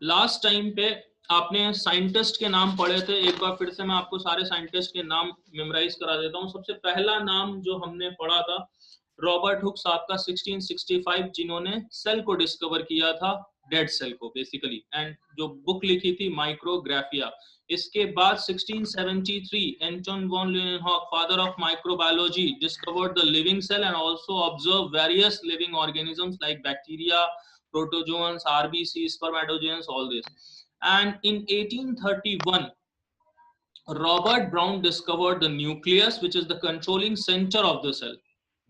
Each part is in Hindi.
लास्ट टाइम पे आपने साइंटिस्ट के नाम पढ़े थे, एक बार फिर से मैं आपको सारे साइंटिस्ट के नाम मेमोराइज करा देता हूँ। सबसे पहला नाम जो हमने पढ़ा था रॉबर्ट हुक साहब का 1665, जिन्होंने सेल को डिस्कवर किया था, डेड सेल को बेसिकली, एंड जो बुक लिखी थी माइक्रोग्राफिया। इसके बाद 1673 Anton van Leeuwenhoek, father of microbiology, discovered the living cell and also observe various living organisms like bacteria, protozoans, RBCs, spermatogenes, all this. And in 1831, Robert Brown discovered the nucleus, which is the controlling center of the cell,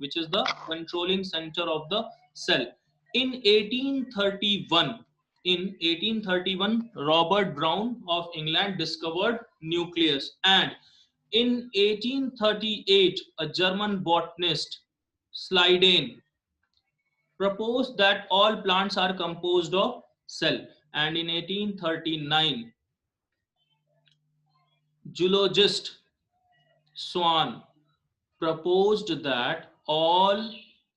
which is the controlling center of the cell. In 1831, Robert Brown of England discovered nucleus, and in 1838, a German botanist, Slydane, proposed that all plants are composed of cell, and in 1839 zoologist Swan proposed that all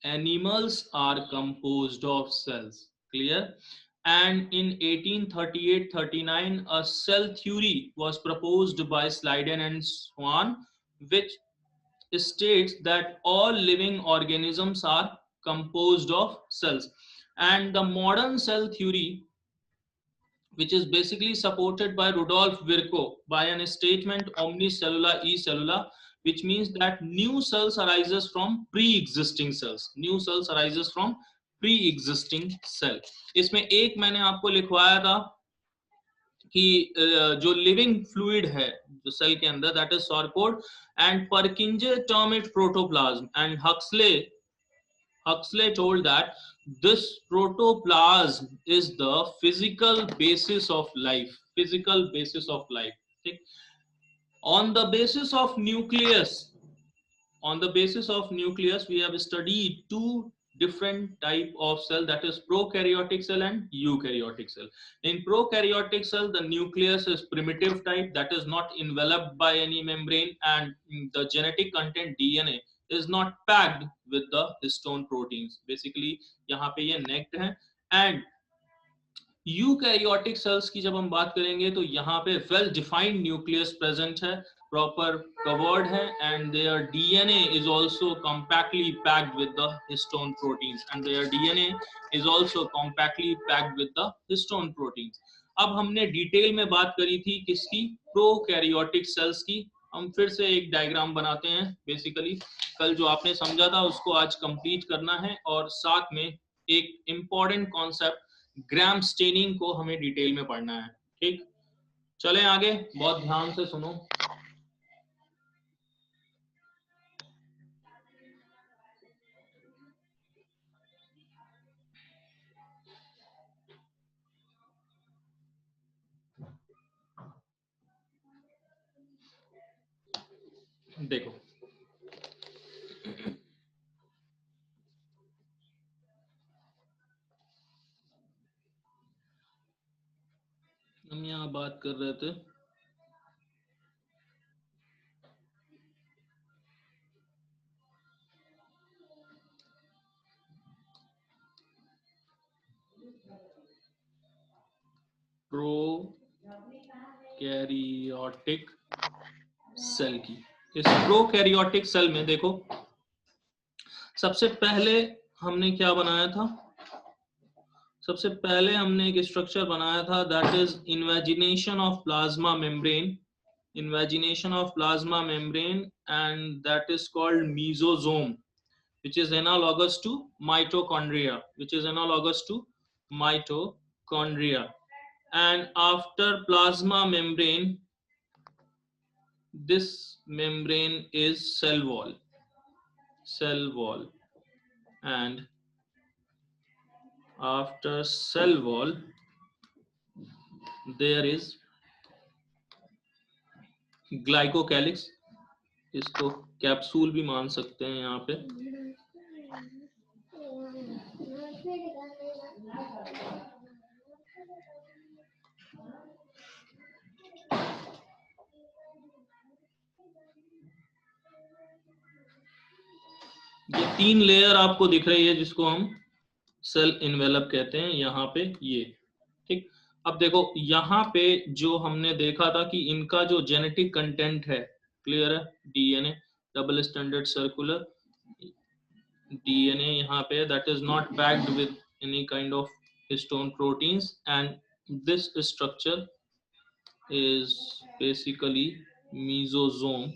animals are composed of cells. Clear? And in 1838-39 a cell theory was proposed by Slyden and Swan, which states that all living organisms are composed of cells. And the modern cell theory, which is basically supported by Rudolf Virchow by an statement omnis cellula e cellula, which means that new cells arises from pre-existing cells. New cells arises from pre-existing cell. इसमें एक मैंने आपको लिखवाया था कि जो लिविंग फ्लूइड है जो सेल के अंदर, that is sarcode, and परकिंजे term it protoplasm, and Huxley told that this protoplasm is the physical basis of life. Physical basis of life. Okay? On the basis of nucleus, we have studied two different type of cell, that is prokaryotic cell and eukaryotic cell. In prokaryotic cell, the nucleus is primitive type, that is not enveloped by any membrane, and the genetic content DNA is not packed with the histone proteins. Basically यहाँ पे ये necked है. And यूकैरियोटिक सेल्स की जब हम बात करेंगे तो यहाँ पे वेल डिफाइंड न्यूक्लियस प्रेजेंट है, प्रॉपर कवर्ड है, and there DNA is also compactly packed with the histone proteins, and there DNA is also compactly packed with the histone proteins. अब हमने डिटेल में बात करी थी किसकी, प्रोकैरियोटिक सेल्स की. हम फिर से एक डायग्राम बनाते हैं. बेसिकली कल जो आपने समझा था उसको आज कंप्लीट करना है, और साथ में एक इंपॉर्टेंट कॉन्सेप्ट ग्राम स्टेनिंग को हमें डिटेल में पढ़ना है. ठीक, चलें आगे, बहुत ध्यान से सुनो. देखो हम यहाँ बात कर रहे थे प्रोकैरियोटिक सेल की. इस प्रोकैरियोटिक सेल में देखो सबसे पहले हमने क्या बनाया था, सबसे पहले हमने एक स्ट्रक्चर बनाया था, that is invagination of plasma membrane. Invagination of plasma membrane, and that is called mesosome, which is analogous to mitochondria, and after plasma membrane, this membrane is cell wall, and after cell wall there is glycocalyx, इसको कैप्सूल भी मान सकते हैं यहाँ पे. ये तीन लेयर आपको दिख रही है जिसको हम सेल इन्वेलप कहते हैं यहाँ पे, ये ठीक. अब देखो यहाँ पे जो हमने देखा था कि इनका जो जेनेटिक कंटेंट है, क्लियर है, DNA double standard circular DNA यहाँ पे that is not packed with any kind of histone proteins and this structure is basically mesosome.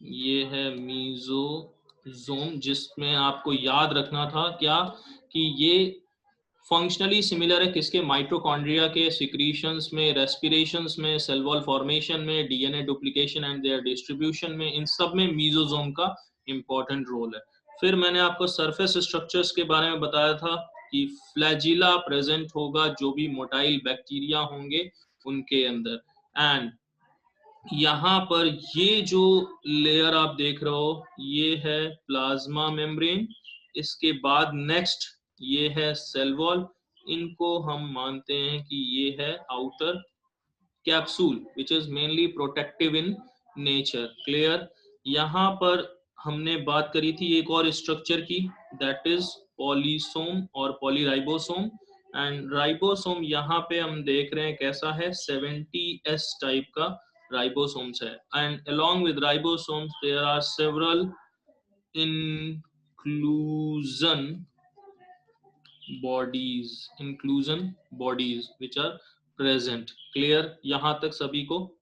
ये है मीजोजोम, जिसमें आपको याद रखना था क्या कि ये फंक्शनली सिमिलर है किसके, माइटोकॉन्ड्रिया के सिक्रीशंस में, रेस्पिरेशंस में, सेल वॉल फॉर्मेशन में, DNA duplication and there distribution में, इन सब में मीजोजोम का इंपॉर्टेंट रोल है। फिर मैंने आपको सरफेस स्ट्रक्चर्स के बारे में बताया था कि फ्लैजिला प्रेजेंट होगा जो भी मोटाइल बैक्टीरिया होंगे उनके अंदर। एंड यहाँ पर ये जो लेयर आप देख रहे हो ये है प्लाज्मा मेम्ब्रेन, इसके बाद नेक्स्ट ये है सेल वॉल, इनको हम मानते हैं कि ये है outer capsule which is mainly protective in nature, clear. यहाँ पर हमने बात करी थी एक और स्ट्रक्चर की, दैट इज पॉलीसोम और पॉलीराइबोसोम। एंड राइबोसोम यहाँ पे हम देख रहे हैं कैसा है, 70S टाइप का राइबोसोम्स है। And along with ribosomes there are several inclusion bodies which are present, clear यहाँ तक सभी को।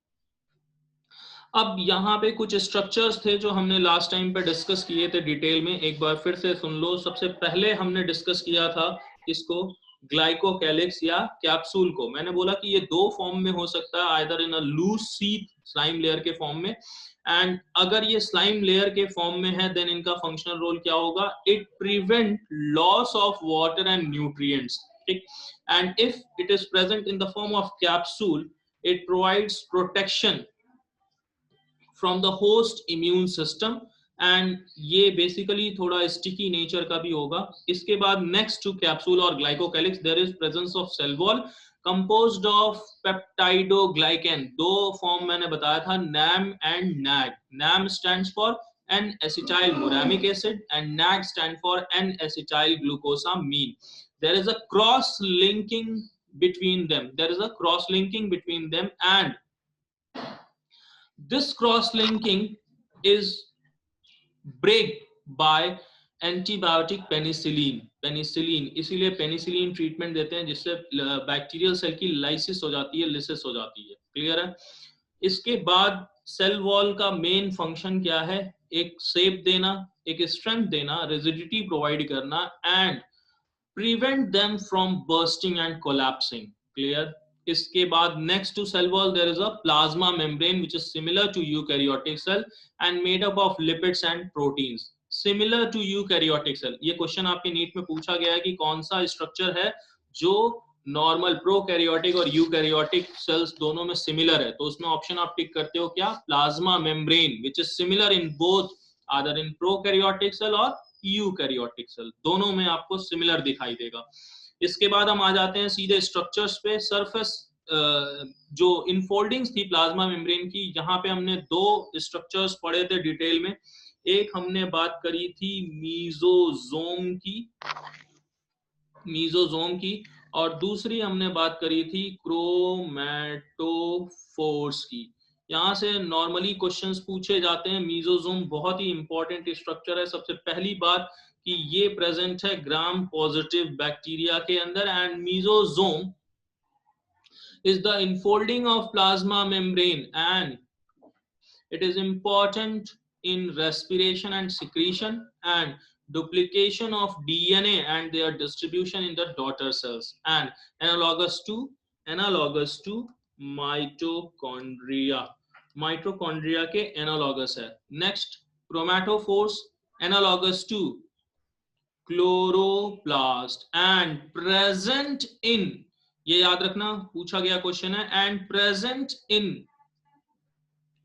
अब यहाँ पे कुछ स्ट्रक्चर्स थे जो हमने लास्ट टाइम पे डिस्कस किए थे डिटेल में, एक बार फिर से सुन लो। सबसे पहले हमने डिस्कस किया था इसको, ग्लाइकोकैलिक्स या कैप्सूल को। मैंने बोला कि ये दो फॉर्म में हो सकता है, either in a loose sheath slime layer के फॉर्म में, एंड अगर ये स्लाइम लेयर के फॉर्म में है देन इनका फंक्शनल रोल क्या होगा, it prevent loss of water and nutrients, ठीक। And if it is present in the form of capsule it provides protection from the host immune system, and ये बेसिकली थोड़ा स्टिकी नेचर का भी होगा। इसके बाद नेक्स्ट टू कैप्सूल और glycocalyx there is presence of cell wall composed of peptidoglycan. दो फॉर्म मैंने बताया था, NAM and NAG. NAM stands for N acetyl muramic acid and NAG stand for N acetyl glucosamine. There is a cross linking between them, there is a cross linking between them, and this cross linking is break by antibiotic penicillin. इसीलिए पेनिसिलिन ट्रीटमेंट देते हैं जिससे बैक्टीरियल सेल की लाइसिस हो जाती है, लिसिस हो जाती है, क्लियर है। इसके बाद सेल वॉल का मेन फंक्शन क्या है, एक शेप देना, एक स्ट्रेंथ देना, रिजिडिटी प्रोवाइड करना and prevent them from bursting and collapsing, clear। इसके बाद next to cell wall there is a plasma membrane which is similar to eukaryotic cell and made up of lipids and proteins, similar to eukaryotic cell। ये क्वेश्चन आपके नीट में पूछा गया है कि कौन सा स्ट्रक्चर है जो नॉर्मल प्रोकैरियोटिक और यूकैरियोटिक सेल्स दोनों में सिमिलर है, तो उसमें ऑप्शन आप टिक करते हो क्या, plasma membrane which is similar in both आदर इन प्रोकैरियोटिक सेल और यूकैरियोटिक सेल, दोनों में आपको सिमिलर दिखाई देगा। इसके बाद हम आ जाते हैं सीधे स्ट्रक्चर्स पे। सरफेस जो इनफोल्डिंग्स थी प्लाज्मा मेम्ब्रेन की, यहाँ पे हमने दो स्ट्रक्चर्स पढ़े थे डिटेल में। एक हमने बात करी थी मीजोजोम की और दूसरी हमने बात करी थी क्रोमैटोफोर्स की। यहाँ से नॉर्मली क्वेश्चंस पूछे जाते हैं। मीजोजोम बहुत ही इंपॉर्टेंट स्ट्रक्चर है। सबसे पहली बात कि ये प्रेजेंट है ग्राम पॉजिटिव बैक्टीरिया के अंदर, and mesosome is the enfolding of plasma membrane and it is important in respiration and secretion and duplication of DNA and their distribution in the daughter cells, and analogous to mitochondria के analogous है। Next, chromatophores analogous to chloroplast and present in, ये याद रखना पूछा गया क्वेश्चन है, एंड प्रेजेंट इन,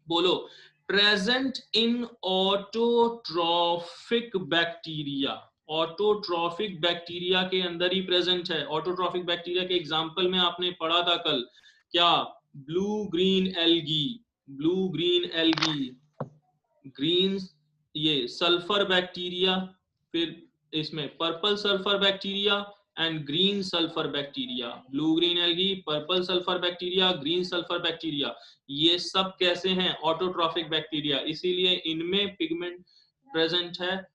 बोलो, present in autotrophic bacteria. Autotrophic bacteria के अंदर ही प्रेजेंट है। ऑटोट्रॉफिक बैक्टीरिया के एग्जांपल में आपने पढ़ा था कल, क्या, ब्लू ग्रीन एल्गी, ग्रीन ये सल्फर बैक्टीरिया, फिर इसमें purple sulphur bacteria, and green sulfur bacteria. Blue green algae, purple sulfur bacteria, green sulfur bacteria. ये सब कैसे हैं? ऑटोट्रॉफिक बैक्टीरिया, इसीलिए इनमें पिगमेंट प्रेजेंट है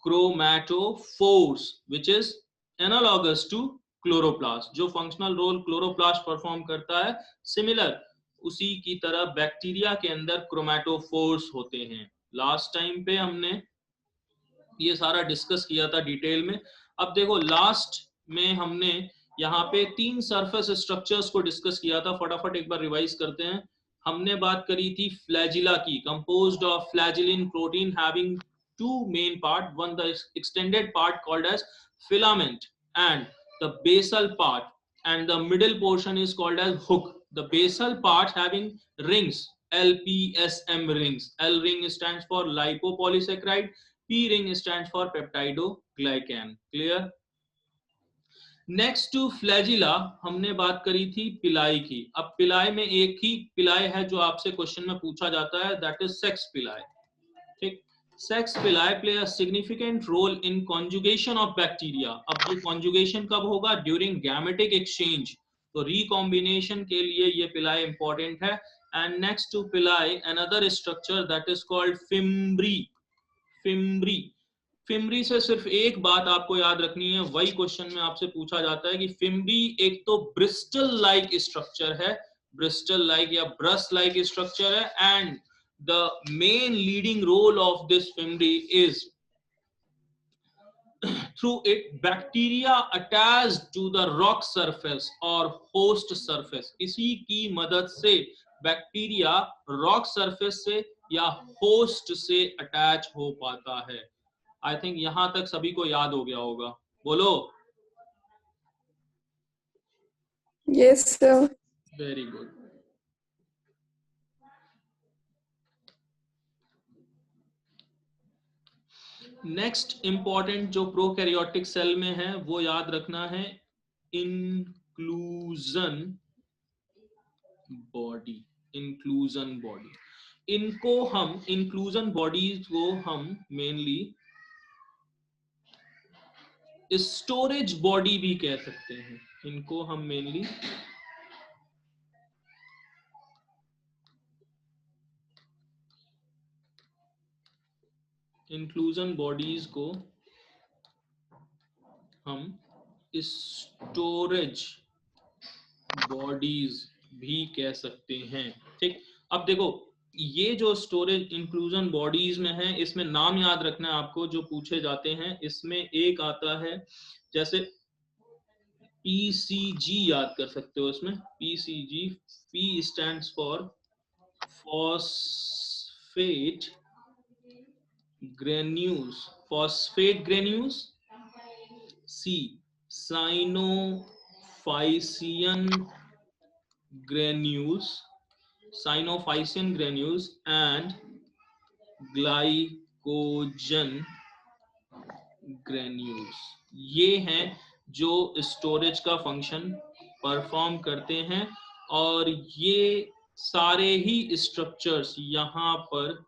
chromatophores, which is analogous to chloroplast. जो फंक्शनल रोल क्लोरोप्लास्ट परफॉर्म करता है, सिमिलर उसी की तरह बैक्टीरिया के अंदर क्रोमैटोफोर्स होते हैं. लास्ट टाइम पे हमने ये सारा डिस्कस किया था डिटेल में. अब देखो लास्ट में हमने यहाँ पे 3 सरफेस स्ट्रक्चर्स को डिस्कस किया था. फटाफट एक बार रिवाइज करते हैं. हमने बात करी थी फ्लैजिला की, composed of flagellin protein having two main part, one the extended part called as filament and the basal part, and the middle portion is called as hook. The basal part having rings, LPSM rings. L ring stands for lipopolysaccharide, P ring stands for peptidoglycan. Clear? Next two flagella हमने बात करी थी पिलाई की. अब पिलाई में एक ही पिलाई है जो आपसे क्वेश्चन में पूछा जाता है, दैट इज सेक्स पिलाई. ठीक, sex pili play a significant role in conjugation of bacteria. अब ये कॉन्जुगेशन कब होगा? During gametic exchange. तो रिकॉम्बिनेशन के लिए ये पिलाई इंपॉर्टेंट है. And next to pili another structure that is called fimbriae. Fimbriae, fimbriae से सिर्फ एक बात आपको याद रखनी है, वही क्वेश्चन में आपसे पूछा जाता है कि फिम्ब्री एक तो ब्रिस्टल लाइक स्ट्रक्चर है, ब्रिस्टल लाइक या ब्रश लाइक स्ट्रक्चर है. And the main leading role of this fimbri is through it bacteria attached to the rock surface or host surface. इसी की मदद से बैक्टीरिया रॉक सरफेस से या होस्ट से अटैच हो पाता है. आई थिंक यहां तक सभी को याद हो गया होगा. बोलो. Yes sir. Very good. Next important जो प्रोकैरियोटिक सेल में है वो याद रखना है, इंक्लूजन बॉडी. इंक्लूजन बॉडी, इनको हम इंक्लूजन बॉडीज को हम मेनली स्टोरेज बॉडी भी कह सकते हैं. इनको हम मेनली इंक्लूजन बॉडीज को हम स्टोरेज बॉडीज भी कह सकते हैं. ठीक, अब देखो ये जो स्टोरेज इंक्लूजन बॉडीज में है, इसमें नाम याद रखना है आपको जो पूछे जाते हैं. इसमें एक आता है जैसे PCG, याद कर सकते हो इसमें PCG. P stands for phosphate granules, phosphate granules. C Sinophysian granules, Sinophysian granules and glycogen granules. ये हैं जो स्टोरेज का फंक्शन परफॉर्म करते हैं. और ये सारे ही स्ट्रक्चर्स यहाँ पर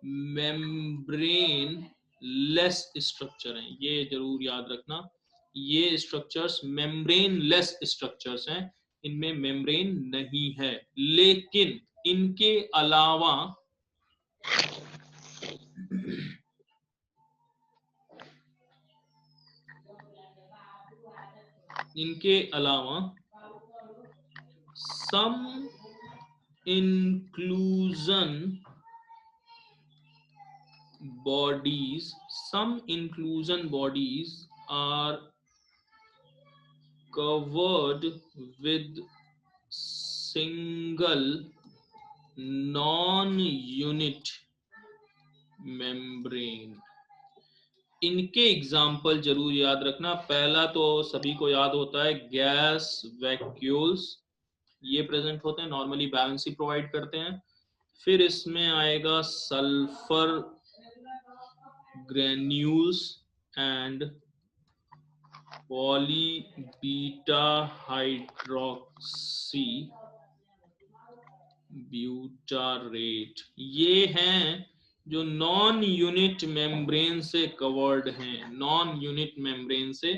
मेम्ब्रेन लेस स्ट्रक्चर हैं. ये जरूर याद रखना, ये स्ट्रक्चर्स मेम्ब्रेन लेस स्ट्रक्चर्स हैं, इनमें मेम्ब्रेन नहीं है. लेकिन इनके अलावा some inclusion bodies are covered with single non-unit membrane. इनके एग्जाम्पल जरूर याद रखना. पहला तो सभी को याद होता है गैस वैक्यूल्स, ये प्रेजेंट होते हैं, नॉर्मली बैलेंसी प्रोवाइड करते हैं. फिर इसमें आएगा sulphur granules and poly beta hydroxybutyrate. ये हैं जो नॉन यूनिट मेम्ब्रेन से कवर्ड हैं, नॉन यूनिट मेम्ब्रेन से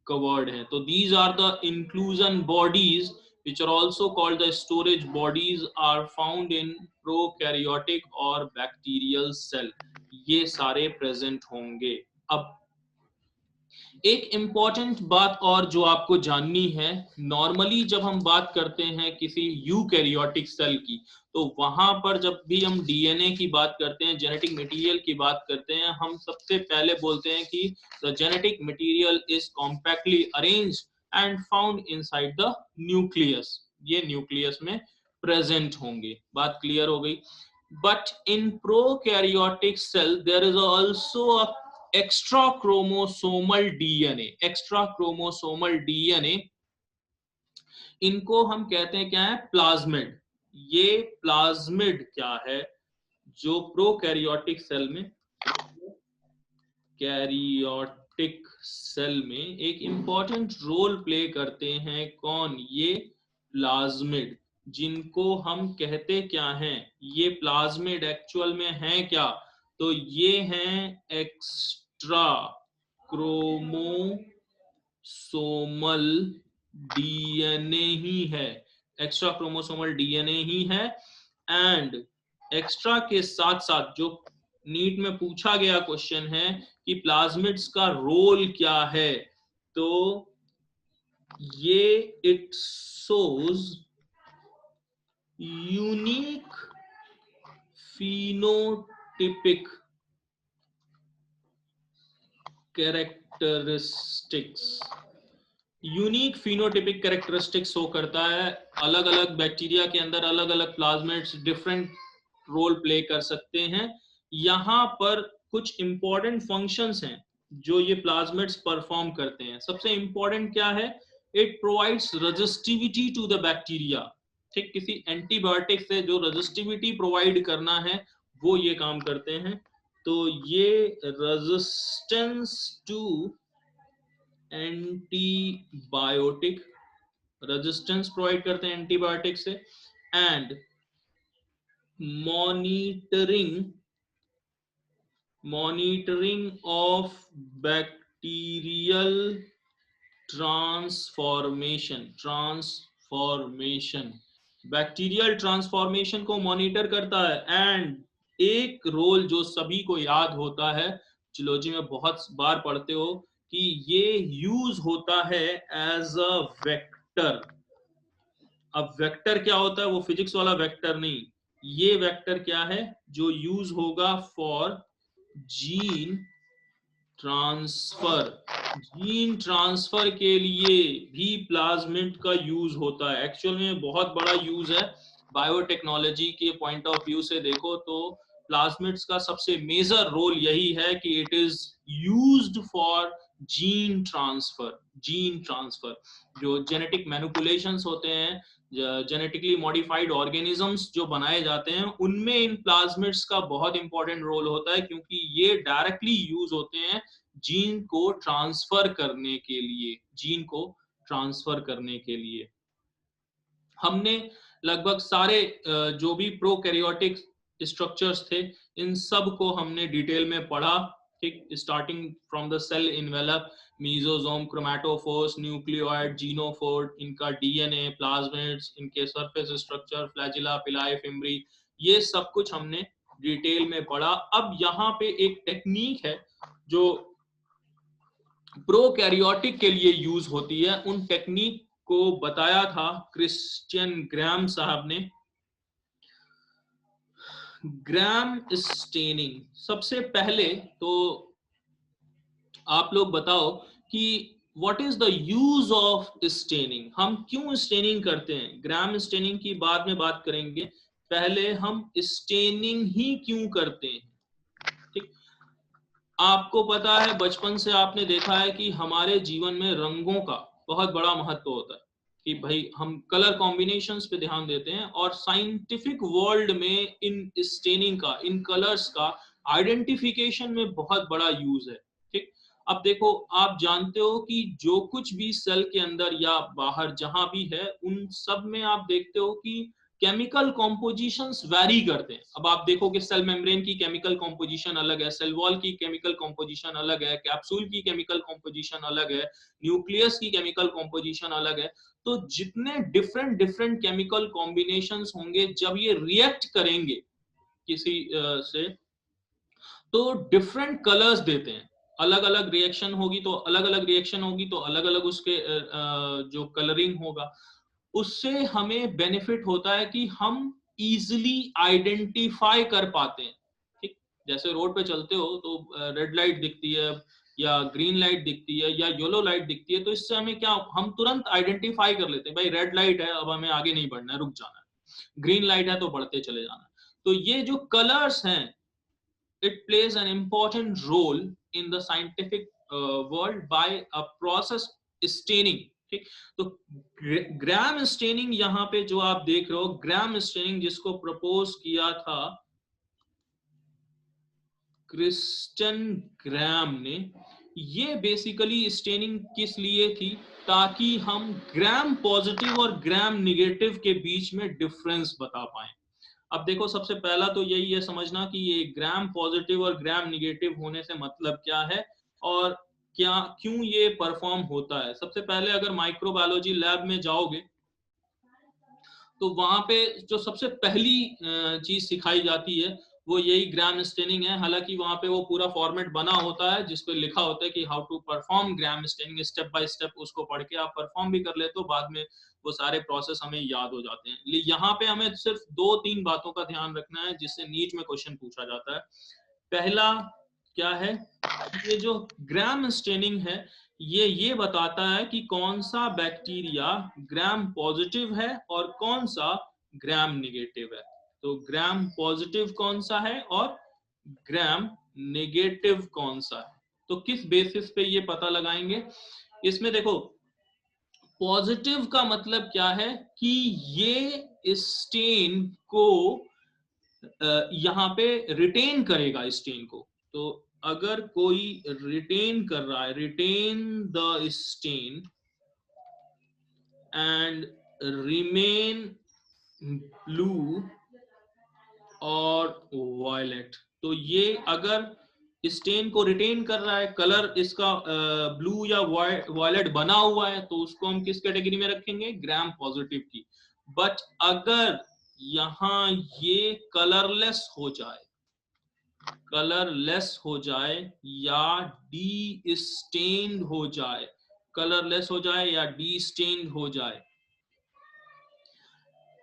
covered हैं. तो these are the inclusion bodies which are also called the storage bodies are found in prokaryotic और bacterial cell. ये सारे present होंगे. अब एक इम्पॉर्टेंट बात और जो आपको जाननी है, नॉर्मली जब हम बात करते हैं किसी यूकैरियोटिक सेल की, तो वहां पर जब भी हम डीएनए की बात करते हैं, जेनेटिक मटेरियल की बात करते हैं, हम सबसे पहले बोलते हैं कि the genetic material is compactly arranged and found inside the nucleus. ये न्यूक्लियस में प्रेजेंट होंगे. बात क्लियर हो गई. But in prokaryotic cell there is also a extra chromosomal DNA. Extra chromosomal DNA, इनको हम कहते हैं क्या है? प्लाज्मिड. ये प्लाज्मिड क्या है? जो प्रोकैरियोटिक सेल में, कैरियोटिक सेल में एक इंपॉर्टेंट रोल प्ले करते हैं. कौन? ये प्लाज्मिड, जिनको हम कहते क्या हैं? ये प्लाज्मिड एक्चुअल में हैं क्या? तो ये हैं एक्स्ट्रा क्रोमोसोमल डीएनए ही है. एक्स्ट्रा क्रोमोसोमल डीएनए ही है. एंड एक्स्ट्रा के साथ साथ जो नीट में पूछा गया क्वेश्चन है कि प्लाज्मिड्स का रोल क्या है, तो ये it shows unique phenotypic characteristics. Unique phenotypic characteristics show करता है. अलग अलग बैक्टीरिया के अंदर अलग अलग प्लाज्मिड्स डिफरेंट रोल प्ले कर सकते हैं. यहाँ पर कुछ इंपॉर्टेंट फंक्शंस हैं जो ये प्लाज्मिड्स परफॉर्म करते हैं. सबसे इंपॉर्टेंट क्या है? It provides resistivity to the bacteria. ठीक, किसी एंटीबायोटिक से जो रेजिस्टिविटी प्रोवाइड करना है, वो ये काम करते हैं. तो ये resistance to antibiotic, resistance provide करते हैं एंटीबायोटिक से. And monitoring of bacterial transformation, bacterial transformation को मॉनिटर करता है. एंड एक रोल जो सभी को याद होता है, जियोलॉजी में बहुत बार पढ़ते हो, कि ये यूज होता है एज अ वेक्टर. अब वेक्टर क्या होता है? वो फिजिक्स वाला वेक्टर नहीं. ये वेक्टर क्या है? जो यूज होगा for gene transfer. Gene transfer के लिए भी प्लाज्मिड का यूज होता है. एक्चुअल में बहुत बड़ा यूज है. बायोटेक्नोलॉजी के पॉइंट ऑफ व्यू से देखो तो प्लाज्मिड्स का सबसे मेजर रोल यही है कि it is used for gene transfer. Gene transfer, जो जेनेटिक मैनिपुलेशंस होते हैं, जेनेटिकली मॉडिफाइड ऑर्गेनिजम्स जो बनाए जाते हैं, उनमें इन प्लाज्मिड्स का बहुत इंपॉर्टेंट रोल होता है, क्योंकि ये डायरेक्टली यूज होते हैं जीन को ट्रांसफर करने के लिए. जीन को ट्रांसफर करने के लिए हमने लगभग सारे जो भी प्रोकैरियोटिक स्ट्रक्चर्स थे, इन सब को हमने डिटेल में पढ़ा. ठीक, starting from the cell envelope, mesosome, chromatophores, nucleoid, genophore, इनका डीएनए, प्लाज्मिड्स, इनके surface structure, flagella, pili, fimbriae, ये सब कुछ हमने डिटेल में पढ़ा. अब यहाँ पे एक टेक्निक है जो प्रोकैरियोटिक के लिए यूज होती है. उन टेक्निक को बताया था क्रिश्चियन ग्राम साहब ने. Gram staining. सबसे पहले तो आप लोग बताओ कि what is the use of staining. हम क्यों स्टेनिंग करते हैं? ग्राम स्टेनिंग की बाद में बात करेंगे. पहले हम स्टेनिंग ही क्यों करते हैं. ठीक, आपको पता है, बचपन से आपने देखा है कि हमारे जीवन में रंगों का बहुत बड़ा महत्व होता है, कि भाई हम कलर कॉम्बिनेशंस पे ध्यान देते हैं. और साइंटिफिक वर्ल्ड में इन स्टेनिंग का, इन कलर्स का आइडेंटिफिकेशन में बहुत बड़ा यूज है. ठीक, अब देखो, आप जानते हो कि जो कुछ भी सेल के अंदर या बाहर जहां भी है, उन सब में आप देखते हो कि केमिकल कॉम्पोजिशंस वैरी करते हैं। अब आप देखो कि सेल मेम्ब्रेन की केमिकल कॉम्पोजिशन अलग है, सेल वॉल की केमिकल कॉम्पोजिशन अलग है, कैप्सूल की केमिकल कॉम्पोजिशन अलग है, न्यूक्लियस की केमिकल कॉम्पोजिशन अलग है। तो जितने डिफरेंट डिफरेंट केमिकल कॉम्बिनेशंस होंगे, जब ये रिएक्ट करेंगे किसी से, तो डिफरेंट कलर्स देते हैं। अलग अलग रिएक्शन होगी तो अलग अलग रिएक्शन होगी तो अलग अलग उसके जो कलरिंग होगा, उससे हमें बेनिफिट होता है कि हम इजीली आइडेंटिफाई कर पाते हैं। ठीक, जैसे रोड पे चलते हो तो रेड लाइट दिखती है या ग्रीन लाइट दिखती है या येलो लाइट दिखती है, तो इससे हमें क्या, हम तुरंत आइडेंटिफाई कर लेते हैं, भाई रेड लाइट है, अब हमें आगे नहीं बढ़ना है, रुक जाना है। ग्रीन लाइट है तो बढ़ते चले जाना है। तो ये जो कलर्स हैं, it plays an important role in the scientific world by a process staining। ठीक, तो ग्राम स्टेनिंग यहाँ पे जो आप देख रहे हो, ग्राम स्टेनिंग जिसको प्रपोज किया था क्रिस्टियन ग्राम ने, ये बेसिकली स्टेनिंग किस लिए थी, ताकि हम ग्राम पॉजिटिव और ग्राम निगेटिव के बीच में डिफरेंस बता पाए। अब देखो, सबसे पहला तो यही है समझना कि ये ग्राम पॉजिटिव और ग्राम निगेटिव होने से मतलब क्या है और क्या क्यों ये परफॉर्म होता है। सबसे पहले अगर माइक्रोबायोलॉजी लैब में जाओगे तो वहां पे जो सबसे पहली चीज सिखाई जाती है वो यही ग्राम स्टेनिंग है। हालांकि वहां पे वो पूरा फॉर्मेट बना होता है जिस पे लिखा होता है कि how to perform gram staining, step by step उसको पढ़ के आप परफॉर्म भी कर लेते हो, बाद में वो सारे प्रोसेस हमें याद हो जाते हैं। यहाँ पे हमें सिर्फ 2-3 बातों का ध्यान रखना है जिससे नीट में क्वेश्चन पूछा जाता है। पहला क्या है, ये जो ग्राम स्टेनिंग है ये बताता है कि कौन सा बैक्टीरिया ग्राम पॉजिटिव है और कौन सा ग्राम निगेटिव है। तो ग्राम पॉजिटिव कौन सा है और ग्राम निगेटिव कौन सा है, तो किस बेसिस पे ये पता लगाएंगे। इसमें देखो, पॉजिटिव का मतलब क्या है कि ये स्टेन को यहाँ पे रिटेन करेगा स्टेन को। तो अगर कोई रिटेन कर रहा है, retain the stain and remain blue और वायलेट, तो ये अगर स्टेन को रिटेन कर रहा है, कलर इसका ब्लू या वायलेट बना हुआ है, तो उसको हम किस कैटेगरी में रखेंगे, ग्राम पॉजिटिव की। बट अगर यहाँ ये कलरलेस हो जाए, कलरलेस हो जाए या डी स्टेन्ड हो जाए, कलरलेस हो जाए या डी स्टेन्ड हो जाए,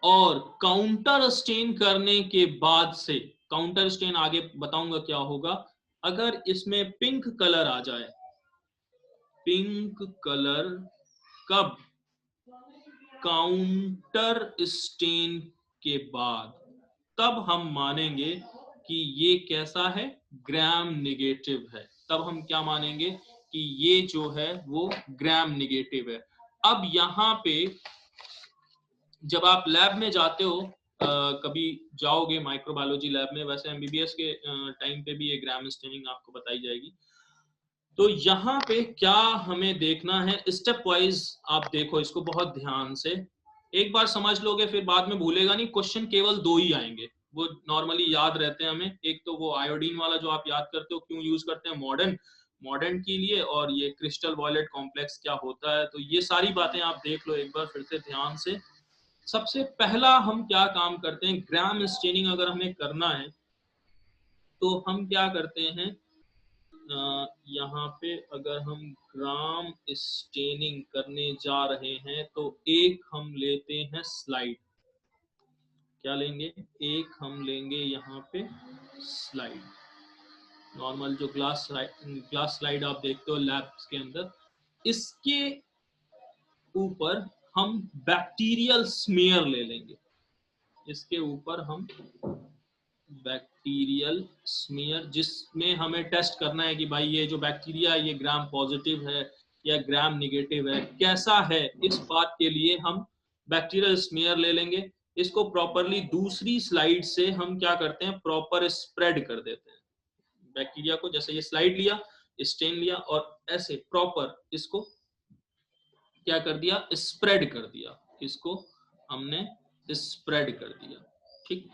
और काउंटर स्टेन करने के बाद से, काउंटर स्टेन आगे बताऊंगा क्या होगा, अगर इसमें पिंक कलर आ जाए, पिंक कलर कब, काउंटर स्टेन के बाद, तब हम मानेंगे कि ये कैसा है, ग्राम निगेटिव है। तब हम क्या मानेंगे कि ये जो है वो ग्राम निगेटिव है। अब यहाँ पे जब आप लैब में जाते हो, कभी जाओगे माइक्रोबायोलॉजी लैब में, वैसे एमबीबीएस के टाइम पे भी ये ग्राम स्टेनिंग आपको बताई जाएगी। तो यहाँ पे क्या हमें देखना है, स्टेप वाइज आप देखो इसको बहुत ध्यान से, एक बार समझ लोगे फिर बाद में भूलेगा नहीं। क्वेश्चन केवल 2 ही आएंगे, वो नॉर्मली याद रहते हैं हमें। एक तो वो आयोडीन वाला जो आप याद करते हो, क्यों यूज करते हैं मॉडर्न मॉडर्न के लिए, और ये क्रिस्टल वॉयलेट कॉम्प्लेक्स क्या होता है। तो ये सारी बातें आप देख लो एक बार फिर से ध्यान से। सबसे पहला हम क्या काम करते हैं, ग्राम स्टेनिंग अगर हमें करना है तो हम क्या करते हैं, यहाँ पे अगर हम ग्राम स्टेनिंग करने जा रहे हैं तो एक हम लेते हैं स्लाइड, क्या लेंगे, एक हम लेंगे यहाँ पे स्लाइड, नॉर्मल जो ग्लास स्लाइड आप देखते हो लैब्स के अंदर, इसके ऊपर हम बैक्टीरियल स्मीयर ले लेंगे, इसके ऊपर हम बैक्टीरियल स्मीयर, जिसमें हमें टेस्ट करना है कि भाई ये जो बैक्टीरिया है ये ग्राम पॉजिटिव है या ग्राम निगेटिव है, कैसा है, इस बात के लिए हम बैक्टीरियल स्मीयर ले लेंगे। इसको प्रॉपरली दूसरी स्लाइड से हम क्या करते हैं, प्रॉपर स्प्रेड कर देते हैं बैक्टीरिया को। जैसे ये स्लाइड लिया, स्टेन लिया और ऐसे प्रॉपर इसको क्या कर दिया, स्प्रेड कर दिया, इसको हमने स्प्रेड कर दिया। ठीक,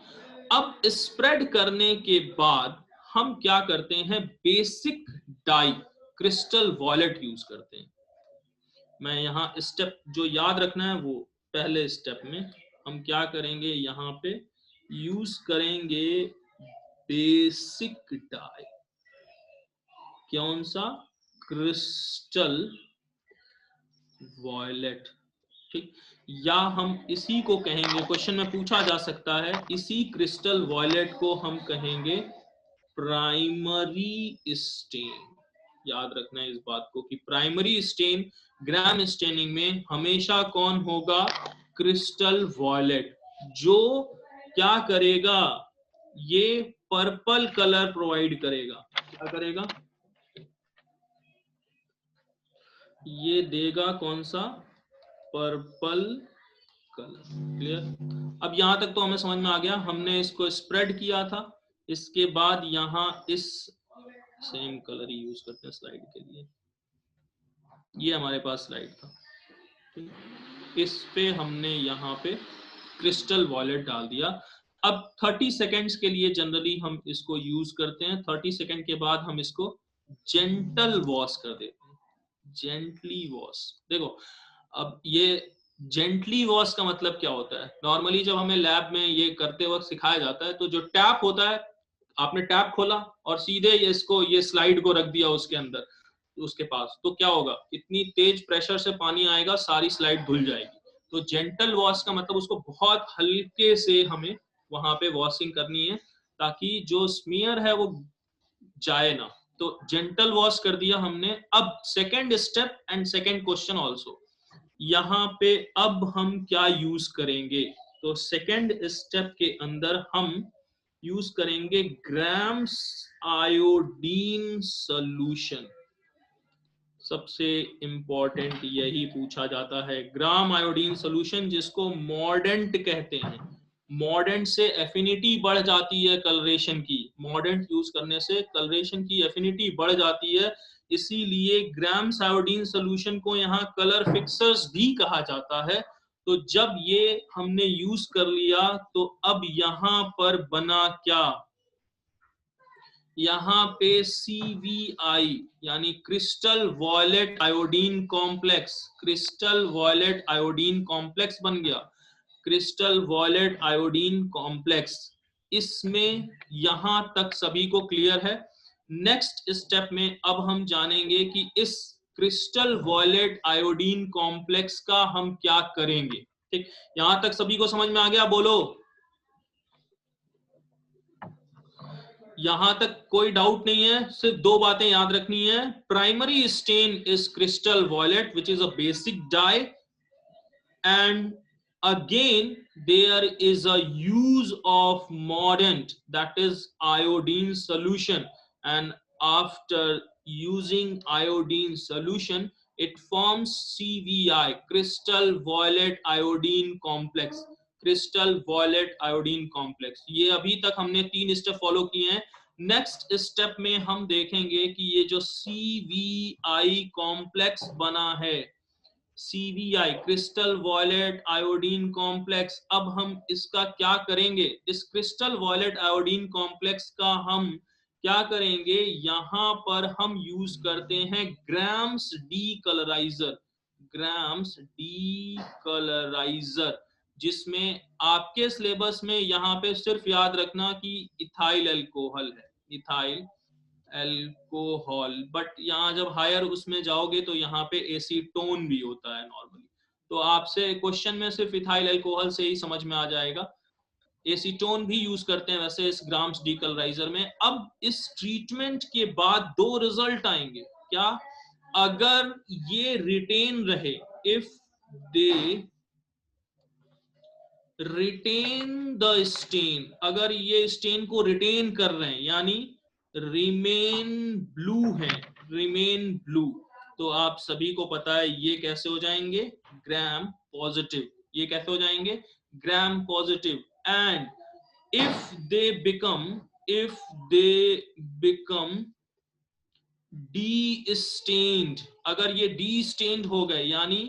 अब स्प्रेड करने के बाद हम क्या करते हैं, basic dye crystal violet use करते हैं। मैं यहाँ स्टेप जो याद रखना है वो पहले स्टेप में हम क्या करेंगे, यहाँ पे यूज करेंगे बेसिक डाई। कौन सा? Crystal violet. ठीक, या हम इसी को कहेंगे, क्वेश्चन में पूछा जा सकता है, इसी क्रिस्टल वॉयलेट को हम कहेंगे प्राइमरी स्टेन। याद रखना है इस बात को कि प्राइमरी स्टेन ग्राम स्टेनिंग में हमेशा कौन होगा, क्रिस्टल वॉयलेट, जो क्या करेगा, ये पर्पल कलर प्रोवाइड करेगा। क्या करेगा, ये देगा कौन सा, पर्पल कलर। क्लियर? अब यहां तक तो हमें समझ में आ गया, हमने इसको स्प्रेड किया था, इसके बाद यहां इस सेम कलर ही यूज करते हैं स्लाइड के लिए, ये हमारे पास स्लाइड था। इस पे हमने यहाँ पे क्रिस्टल वॉयलेट डाल दिया। अब 30 सेकेंड्स के लिए जनरली हम इसको यूज करते हैं। 30 सेकेंड के बाद हम इसको जेंटल वॉश कर देते हैं, जेंटली वॉश। देखो अब ये जेंटली वॉश का मतलब क्या होता है, नॉर्मली जब हमें लैब में ये करते वक्त सिखाया जाता है, तो जो टैप होता है, आपने टैप खोला और सीधे इसको ये स्लाइड को रख दिया उसके अंदर, उसके पास, तो क्या होगा, इतनी तेज प्रेशर से पानी आएगा, सारी स्लाइड धुल जाएगी। तो जेंटल वॉश का मतलब उसको बहुत हल्के से हमें वहां पे वॉशिंग करनी है, ताकि जो स्मीयर है वो जाए ना। तो जेंटल वॉश कर दिया हमने। अब second step and second question also, यहाँ पे अब हम क्या यूज करेंगे, तो सेकेंड स्टेप के अंदर हम यूज करेंगे ग्राम्स आयोडीन सॉल्यूशन। सबसे इंपॉर्टेंट यही पूछा जाता है, ग्राम आयोडीन सॉल्यूशन, जिसको मॉर्डेंट कहते हैं। मॉर्डेंट से एफिनिटी बढ़ जाती है कलरेशन की, मॉर्डेंट यूज करने से कलरेशन की एफिनिटी बढ़ जाती है, इसीलिए ग्राम्स आयोडीन सॉल्यूशन को यहाँ कलर फिक्सर्स भी कहा जाता है। तो जब ये हमने यूज कर लिया, तो अब यहाँ पर बना क्या, यहाँ पे CVI यानी crystal violet iodine complex, crystal violet iodine complex बन गया, क्रिस्टल वॉयलेट आयोडीन कॉम्प्लेक्स। इसमें यहां तक सभी को क्लियर है। नेक्स्ट स्टेप में अब हम जानेंगे कि इस क्रिस्टल वॉयलेट आयोडीन कॉम्प्लेक्स का हम क्या करेंगे। ठीक, यहां तक सभी को समझ में आ गया, बोलो। यहां तक कोई डाउट नहीं है, सिर्फ दो बातें याद रखनी है। Primary stain is crystal violet which is a basic dye, and again there is a use of mordant, that is iodine solution, and after using iodine solution it forms CVI, crystal violet iodine complex, crystal violet iodine complex. ये अभी तक हमने 3 स्टेप फॉलो किए हैं। नेक्स्ट स्टेप में हम देखेंगे कि ये जो CVI कॉम्प्लेक्स बना है, CVI crystal violet iodine complex, अब हम इसका क्या करेंगे, इस क्रिस्टल वॉयलेट आयोडीन कॉम्प्लेक्स का हम क्या करेंगे, यहां पर हम यूज करते हैं ग्राम्स डी कलराइजर, ग्राम्स डी कलराइजर, जिसमें आपके सिलेबस में यहाँ पे सिर्फ याद रखना कि इथाइल अल्कोहल है, इथाइल अल्कोहल, बट यहाँ जब हायर उसमें जाओगे तो यहाँ पे एसीटोन भी होता है नॉर्मली, तो आपसे क्वेश्चन में सिर्फ इथाइल अल्कोहल से ही समझ में आ जाएगा। एसीटोन भी यूज करते हैं वैसे इस ग्राम्स डीकलराइजर में। अब इस ट्रीटमेंट के बाद 2 रिजल्ट आएंगे, क्या, अगर ये रिटेन रहे, if they retain the stain, अगर ये स्टेन को रिटेन कर रहे हैं, यानी रिमेन ब्लू है, रिमेन ब्लू, तो आप सभी को पता है ये कैसे हो जाएंगे, ग्राम पॉजिटिव, ये कैसे हो जाएंगे, gram positive. And if they become destained, अगर ये डी स्टेन्ड हो गए यानी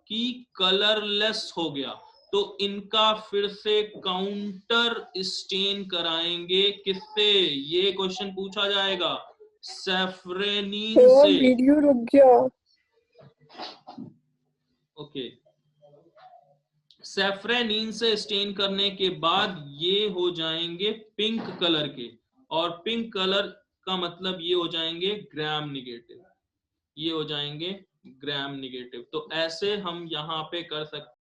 कि कलरलेस हो गया, तो इनका फिर से काउंटर स्टेन कराएंगे किससे, ये क्वेश्चन पूछा जाएगा, सैफरेनिन सर से। वीडियो रुक गया। ओके, सैफरेनिन से स्टेन करने के बाद ये हो जाएंगे पिंक कलर के, और पिंक कलर का मतलब ये हो जाएंगे ग्राम निगेटिव, ये हो जाएंगे ग्राम निगेटिव। तो ऐसे हम यहाँ पे कर सकते